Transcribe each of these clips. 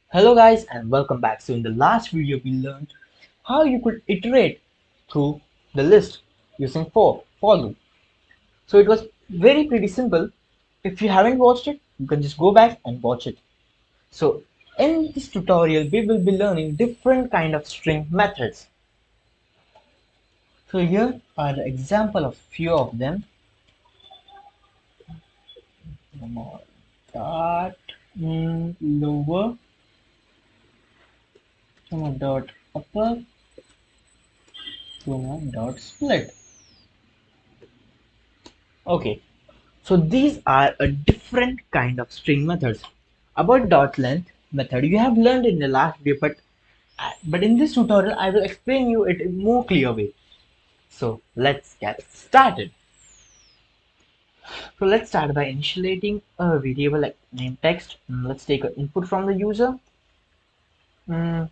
Hello guys and welcome back. So in the last video we learned how you could iterate through the list using for loop. So it was very pretty simple. If you haven't watched it, you can just go back and watch it. So in this tutorial we will be learning different kind of string methods. So here are the example of few of them. Dot lower, dot upper, dot split. Okay, so these are a different kind of string methods. About dot length method, you have learned in the last video, but in this tutorial, I will explain you it in more clear way. So let's get started. So let's start by initializing a variable like name text. Let's take an input from the user. Mm,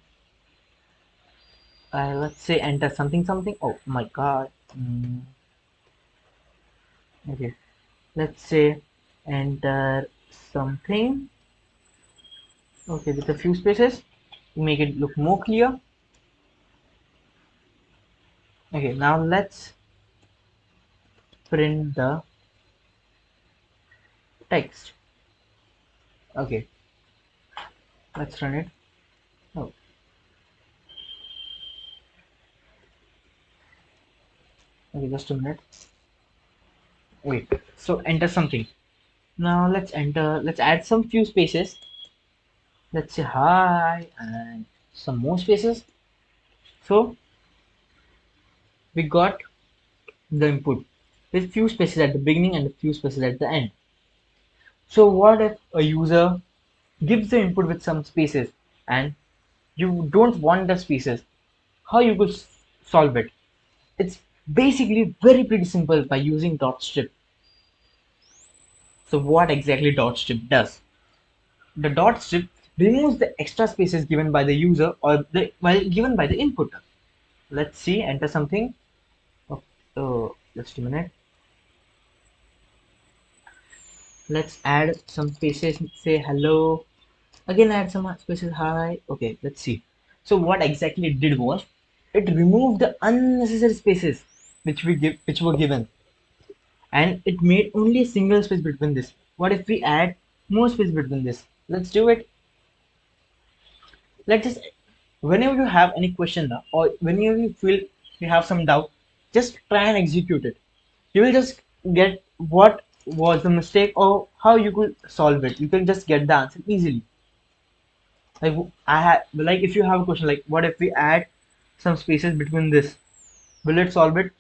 let's say enter something something. Oh my god. Okay. Let's say enter something. Okay, with a few spaces to make it look more clear. Okay, now let's print the text. Okay, let's run it. Oh, okay, just a minute. Wait, so enter something. Now let's add some few spaces. Let's say hi and some more spaces. So we got the input with few spaces at the beginning and a few spaces at the end. So what if a user gives the input with some spaces and you don't want the spaces? How you could solve it? It's basically very pretty simple by using dot strip. So what exactly dot strip does? The dot strip removes the extra spaces given by the user or given by the inputter. Let's see, enter something. Oh, just a minute. Let's add some spaces. Say hello. Again, add some spaces. Hi. Okay, let's see. So what exactly it did was it removed the unnecessary spaces which were given, and it made only a single space between this. What if we add more space between this? Let's do it. Let's just, whenever you have any question now, or whenever you feel you have some doubt, just try and execute it. You will just get what was the mistake or how you could solve it. You can just get the answer easily. Like I had, like if you have a question like what if we add some spaces between this, will it solve it?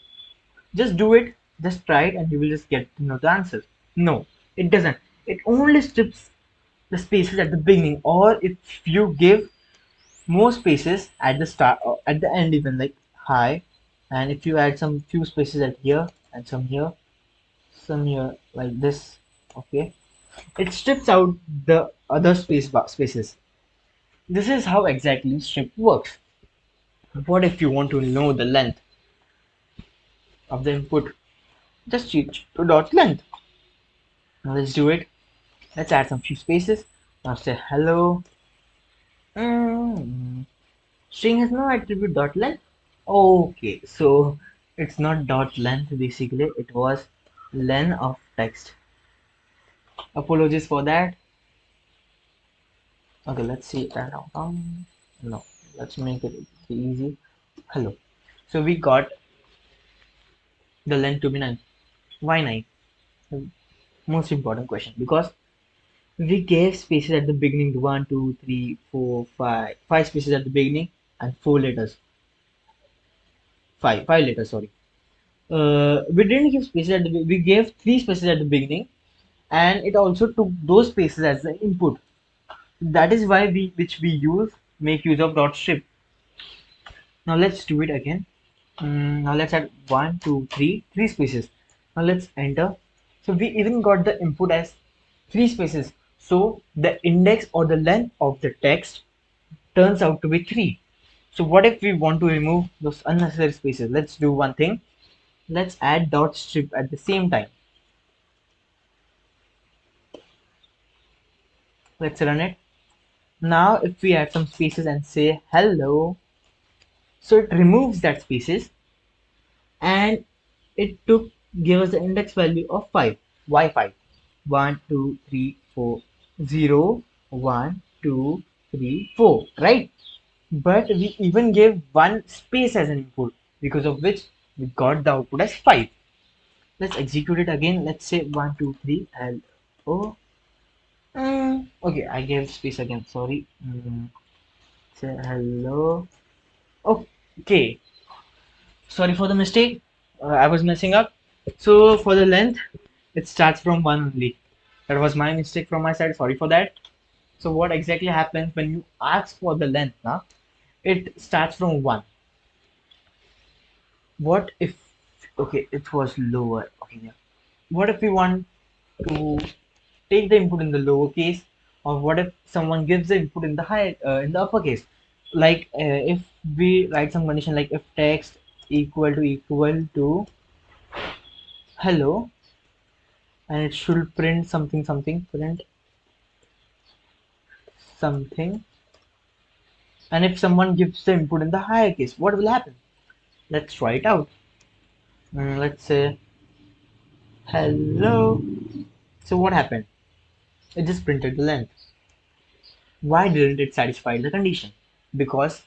Just do it, just try it, and you will just get to know the answer. No, it doesn't. It only strips the spaces at the beginning, or if you give more spaces at the start or at the end, even like hi, and if you add some few spaces at here and some here, like this, okay, it strips out the other spaces. This is how exactly strip works. What if you want to know the length of the input? Just change to dot length. Now let's do it. Let's add some few spaces. Now say hello. Mm, String has no attribute dot length. Okay, so it's not dot length basically. It was len of text. Apologies for that. Okay, let's see that now. No, let's make it easy. Hello. So we got the length to be 9. Why 9? Most important question, because we gave spaces at the beginning, one, two, three, four, five spaces at the beginning and four letters. Five letters, sorry. We didn't give spaces at we gave three spaces at the beginning, and it also took those spaces as the input. That is why we use make use of dot strip. Now let's do it again. Now let's add one, two, three spaces. Now let's enter. So we even got the input as three spaces. So the index or the length of the text turns out to be 3. So what if we want to remove those unnecessary spaces? Let's do one thing. Let's add dot strip at the same time. Let's run it. Now if we add some spaces and say hello, so it removes that spaces and it took give us the index value of 5. Why 5? 1 2 3 4 0 1 2 3 4, right? But we even gave one space as an input, because of which we got the output as 5. Let's execute it again. Let's say 1 2 3 and oh, okay, I gave space again, sorry. Say hello. Okay, sorry for the mistake. I was messing up. So for the length, it starts from 1 only. That was my mistake from my side. Sorry for that. So what exactly happens when you ask for the length now? It starts from 1. What if, okay, it was lower. Okay, yeah. What if we want to take the input in the lower case, or what if someone gives the input in the high in the upper case? Like if we write some condition like if text equal to hello, and it should print something something, print something, and if someone gives the input in the higher case, what will happen? Let's try it out. Let's say hello. So what happened? It just printed the length. Why didn't it satisfy the condition? Because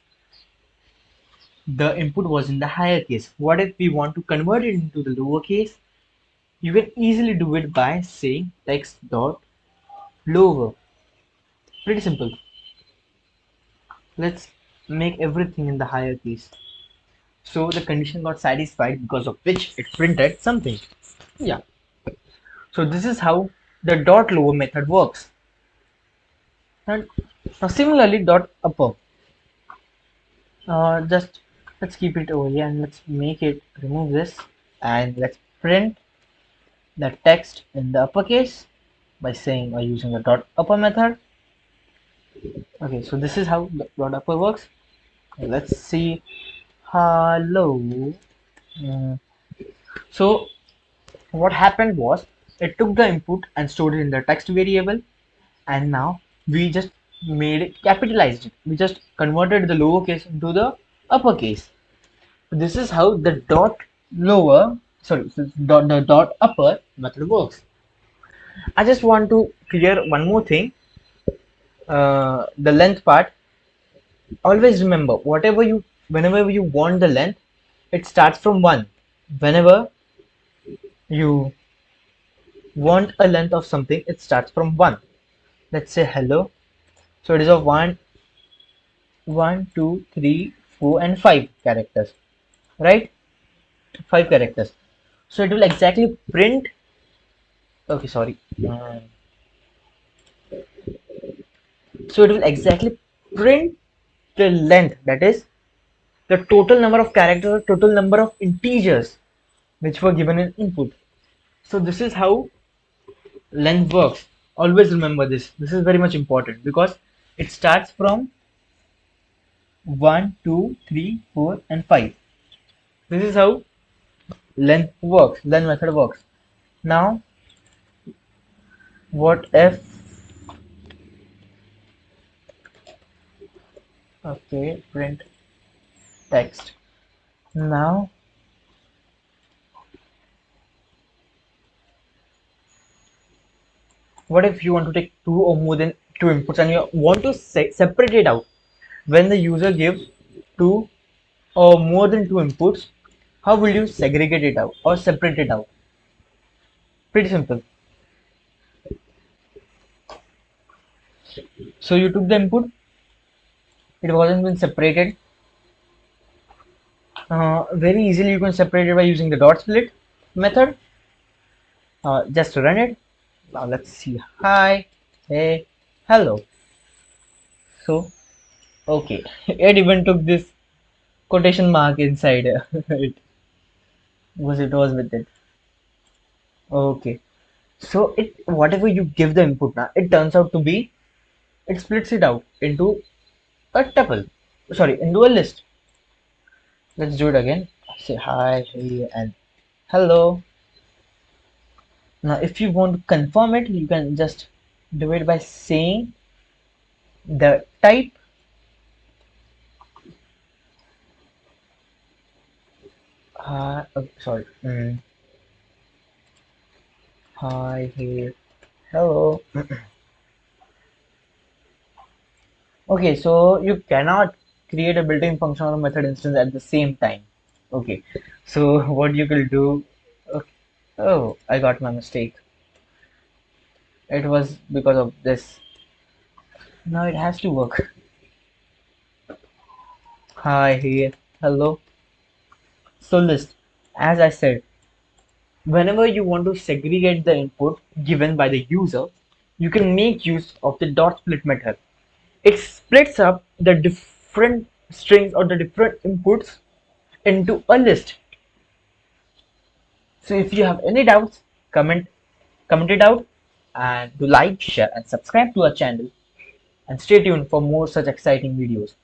the input was in the higher case. What if we want to convert it into the lower case? You can easily do it by saying text dot lower. Pretty simple. Let's make everything in the higher case. So the condition got satisfied, because of which it printed something. Yeah. So this is how the dot lower method works. And now similarly dot upper. Just let's keep it over here and let's make it remove this, and let's print the text in the uppercase by saying or using the dot upper method. Okay, so this is how the dot upper works. Let's see hello. Mm, So what happened was it took the input and stored it in the text variable, and now we just made it capitalized it. We just converted the lowercase into the uppercase. This is how the dot lower, sorry, so the dot upper method works. I just want to clear one more thing. The length part. Always remember, whenever you want the length, it starts from 1. Whenever you want a length of something, it starts from 1. Let's say hello. So it is of 1, 2, 3, 4, and 5 characters, right? 5 characters. So it will exactly print. Okay, sorry. So it will exactly print the length, that is the total number of characters, total number of integers which were given in input. So this is how length works. Always remember this. This is very much important because it starts from 1, 2, 3, 4, and 5. This is how length works, length method works. Now, what if, okay, print text. Now, what if you want to take two or more than two inputs and you want to separate it out? When the user gives two or more than two inputs, how will you segregate it out or separate it out? Pretty simple. So you took the input, it wasn't been separated. Very easily you can separate it by using the dot split method. Just run it. Now let's see. Hi, hey, hello. So okay, it even took this quotation mark inside it. It was with it. Okay. So it whatever you give the input now, it turns out to be, it splits it out into a tuple. Sorry, into a list. Let's do it again. Say hi, hey, and hello. Now, if you want to confirm it, you can just do it by saying The type, sorry, hi, hey, hello. Okay, so you cannot create a built-in function or method instance at the same time. Okay, so what you will do? Okay. Oh, I got my mistake. It was because of this. Now it has to work. Hi, hey, hello. So list, as I said, whenever you want to segregate the input given by the user, you can make use of the dot split method. It splits up the different strings or the different inputs into a list. So if you have any doubts, comment it out, and do like, share, and subscribe to our channel, and stay tuned for more such exciting videos.